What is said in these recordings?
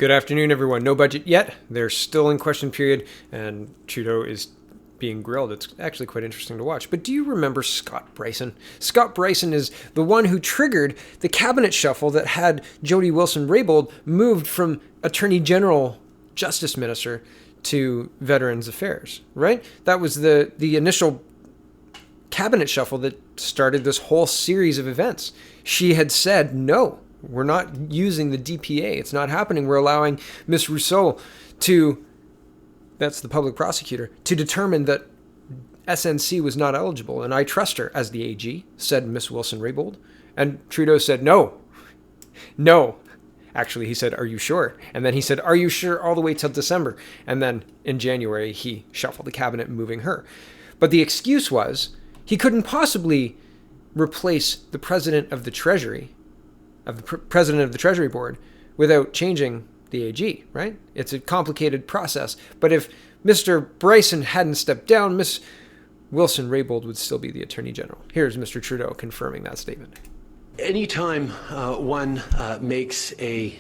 Good afternoon, everyone. No budget yet. They're still in question period, and Trudeau is being grilled. It's actually quite interesting to watch. But do you remember Scott Brison? Scott Brison is the one who triggered the cabinet shuffle that had Jody Wilson-Raybould moved from Attorney General Justice Minister to Veterans Affairs, right? That was the initial cabinet shuffle that started this whole series of events. She had said, no, we're not using the DPA. It's not happening. We're allowing Ms. Rousseau to, that's the public prosecutor, to determine that SNC was not eligible. And I trust her as the AG, said Ms. Wilson-Raybould. And Trudeau said, no. Actually, he said, are you sure? And then he said, are you sure, all the way till December? And then in January, he shuffled the cabinet, moving her. But the excuse was he couldn't possibly replace the president of the Treasury, president of the Treasury Board, without changing the AG, right? It's a complicated process. But if Mr. Brison hadn't stepped down, Ms. Wilson-Raybould would still be the Attorney General. Here's Mr. Trudeau confirming that statement. Anytime one makes a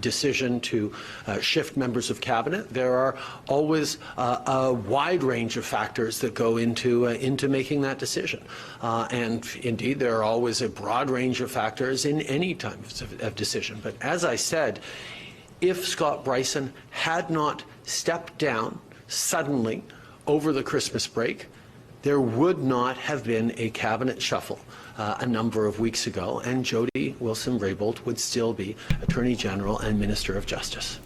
decision to shift members of cabinet, there are always a wide range of factors that go into making that decision. And indeed, there are always a broad range of factors in any time of decision. But as I said, if Scott Brison had not stepped down suddenly over the Christmas break, there would not have been a cabinet shuffle a number of weeks ago, and Jody Wilson-Raybould would still be Attorney General and Minister of Justice.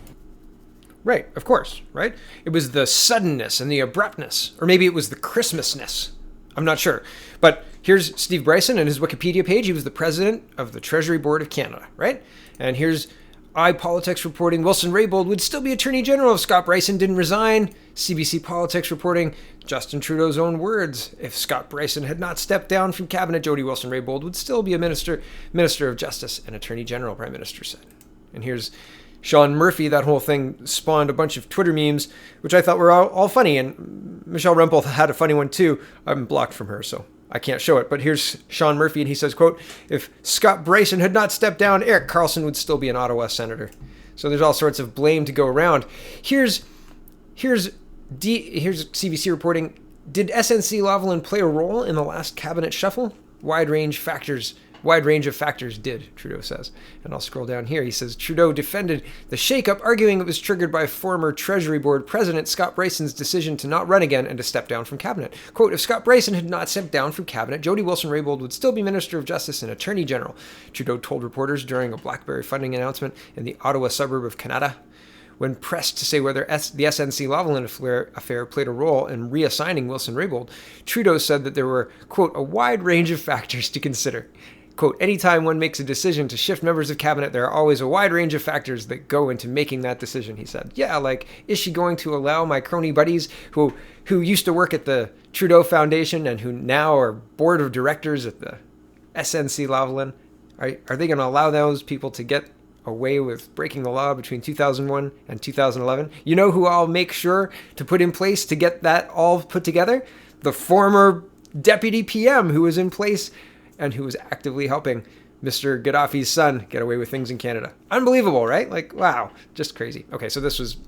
Right, of course, right? It was the suddenness and the abruptness, or maybe it was the Christmasness. I'm not sure. But here's Steve Brison and his Wikipedia page. He was the president of the Treasury Board of Canada, right? And here's iPolitics reporting Wilson-Raybould would still be Attorney General if Scott Brison didn't resign. CBC Politics reporting Justin Trudeau's own words. If Scott Brison had not stepped down from cabinet, Jody Wilson-Raybould would still be a Minister of Justice and Attorney General, Prime Minister said. And here's Sean Murphy. That whole thing spawned a bunch of Twitter memes, which I thought were all funny. And Michelle Rempel had a funny one too. I'm blocked from her, so I can't show it. But here's Sean Murphy, and he says, quote, if Scott Brison had not stepped down, Eric Carlson would still be an Ottawa senator. So there's all sorts of blame to go around. Here's CBC reporting, did SNC Lavalin play a role in the last cabinet shuffle? Wide range of factors did, Trudeau says. And I'll scroll down here. He says, Trudeau defended the shakeup, arguing it was triggered by former Treasury Board President Scott Brison's decision to not run again and to step down from cabinet. Quote, if Scott Brison had not stepped down from cabinet, Jody Wilson-Raybould would still be Minister of Justice and Attorney General, Trudeau told reporters during a BlackBerry funding announcement in the Ottawa suburb of Canada. When pressed to say whether the SNC Lavalin affair played a role in reassigning Wilson-Raybould, Trudeau said that there were, quote, a wide range of factors to consider. Quote, anytime one makes a decision to shift members of cabinet, there are always a wide range of factors that go into making that decision, he said. Yeah, like, is she going to allow my crony buddies who used to work at the Trudeau Foundation and who now are board of directors at the SNC Lavalin, are they going to allow those people to get away with breaking the law between 2001 and 2011? You know who I'll make sure to put in place to get that all put together? The former deputy PM who was in place and who was actively helping Mr. Gaddafi's son get away with things in Canada. Unbelievable, right? Like, wow, just crazy. Okay, so this was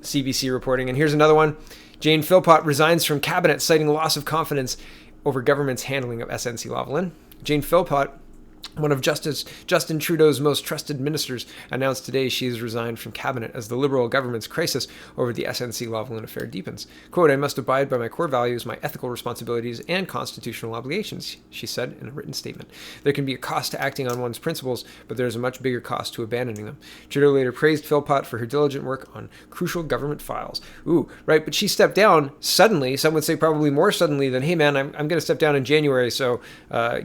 CBC reporting. And here's another one. Jane Philpot resigns from cabinet, citing loss of confidence over government's handling of SNC Lavalin. Jane Philpot, one of Justin Trudeau's most trusted ministers, announced today she has resigned from cabinet as the Liberal government's crisis over the SNC Lavalin affair deepens. Quote, I must abide by my core values, my ethical responsibilities, and constitutional obligations, she said in a written statement. There can be a cost to acting on one's principles, but there is a much bigger cost to abandoning them. Trudeau later praised Philpot for her diligent work on crucial government files. Ooh, right, but she stepped down suddenly, some would say probably more suddenly than, hey man, I'm going to step down in January, so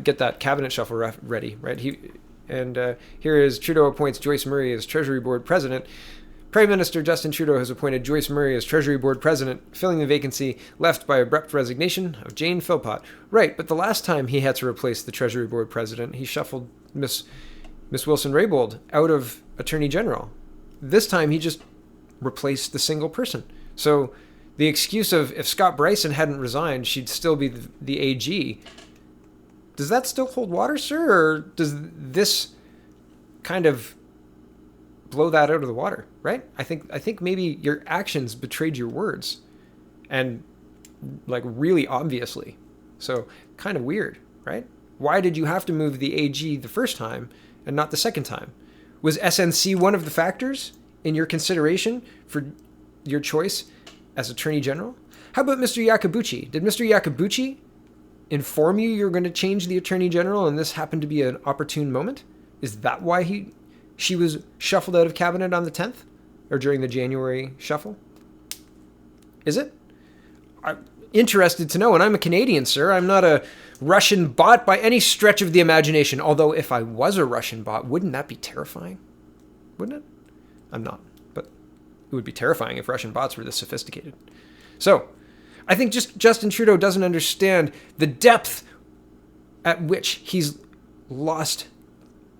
get that cabinet shuffle ready. Right. Here is Trudeau appoints Joyce Murray as Treasury Board President. Prime Minister Justin Trudeau has appointed Joyce Murray as Treasury Board President, filling the vacancy left by abrupt resignation of Jane Philpot. Right, but the last time he had to replace the Treasury Board President, he shuffled Miss Wilson-Raybould out of Attorney General. This time he just replaced the single person. So the excuse of if Scott Brison hadn't resigned, she'd still be the AG. Does that still hold water, sir, or does this kind of blow that out of the water, right? I think maybe your actions betrayed your words, and like really obviously. So kind of weird, right? Why did you have to move the AG the first time and not the second time? Was SNC one of the factors in your consideration for your choice as Attorney General? How about Mr. Yakabuchi? Did Mr. Yakabuchi inform you you're going to change the Attorney General and this happened to be an opportune moment? Is that why she was shuffled out of cabinet on the 10th or during the January shuffle? Is it? I'm interested to know, and I'm a Canadian, sir. I'm not a Russian bot by any stretch of the imagination. Although if I was a Russian bot, wouldn't that be terrifying? Wouldn't it? I'm not, but it would be terrifying if Russian bots were this sophisticated. So I think just Justin Trudeau doesn't understand the depth at which he's lost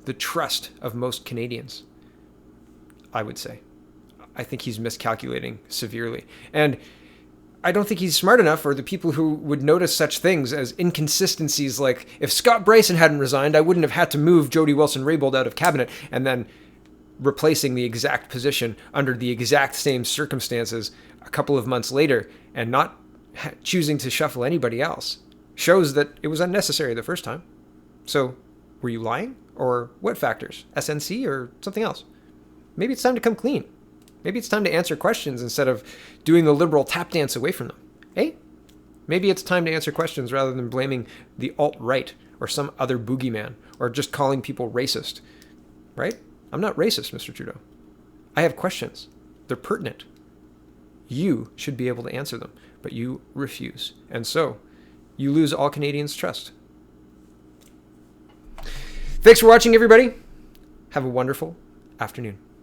the trust of most Canadians, I would say. I think he's miscalculating severely. And I don't think he's smart enough, or the people who would notice such things as inconsistencies like, if Scott Brison hadn't resigned, I wouldn't have had to move Jody Wilson-Raybould out of cabinet, and then replacing the exact position under the exact same circumstances a couple of months later and not choosing to shuffle anybody else shows that it was unnecessary the first time. So were you lying? Or what factors? SNC or something else? Maybe it's time to come clean. Maybe it's time to answer questions instead of doing the liberal tap dance away from them. Eh? Maybe it's time to answer questions rather than blaming the alt-right or some other boogeyman or just calling people racist. Right? I'm not racist, Mr. Trudeau. I have questions. They're pertinent. You should be able to answer them, but you refuse. And so, you lose all Canadians' trust. Thanks for watching, everybody. Have a wonderful afternoon.